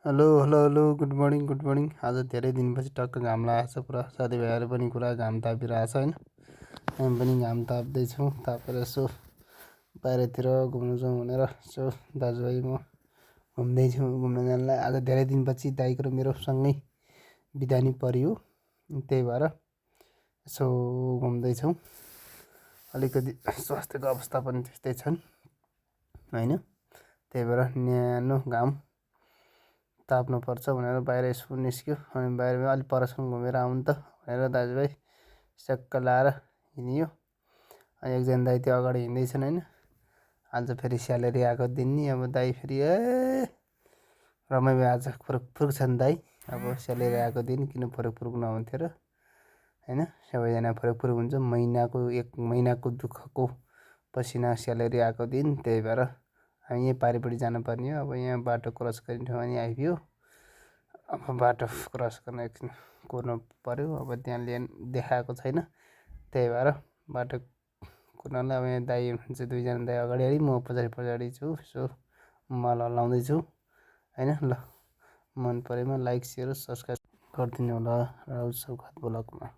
Hello hello hello good morning आज धेरै दिनपछि टक्क घाम लागेको छ पुरा साथीभाइहरू पनि पुरा घाम तापिरहेछ होइन हामी पनि घाम ताप्दैछौँ तापेर यसो बाहिरतिर घुम्नु जाउँ भनेर यसो दाजुभाइ म घुम्दैछौँ घुम्न जानलाई आज धेरै दिनपछि दाइको र मेरो सँगै बिदा नि पर्यो त्यही भएर यसो घुम्दैछौँ अलिकति स्वास्थ्यको अवस्था पनि त्यस्तै छन् होइन त्यही भएर न्यानो घाम ताप्नुपर्छ भनेर बाहिर यसो निस्क्यो अनि बाहिरमा अलिक परसम्म घुमेर आउनु त भनेर दाजुभाइ चक्क लाएर हिँडियो अनि एकजना दाइ त्यो अगाडि हिँड्दैछन् होइन आज फेरि स्यालेरी आएको दिन नि अब दाइ फेरि रमाइ भयो आज फुरुक छन् दाइ अब स्यालेरी आएको दिन किन फुरुक नहुन्थ्यो र होइन सबैजना फुरुक हुन्छ एक महिनाको दुःखको पसिना स्यालेरी आएको दिन त्यही भएर हामी यहीँ पारिपट्टि जानुपर्ने हो अब यहाँ बाटो क्रस गर्ने ठाउँमा नि आइपुग्यो अब बाटो क्रस गर्न एकछिन कुर्नु पऱ्यो अब त्यहाँ देखाएको छैन त्यही भएर बाटो कुर्नलाई अब यहाँ दाइ हुनुहुन्छ दुईजना दाइ अगाडि म पछाडि छु यसो मल हल्लाउँदैछु होइन ल मन परेमा लाइक सेयर सब्सक्राइब गरिदिनु होला राहुल सौगात ब्लगमा।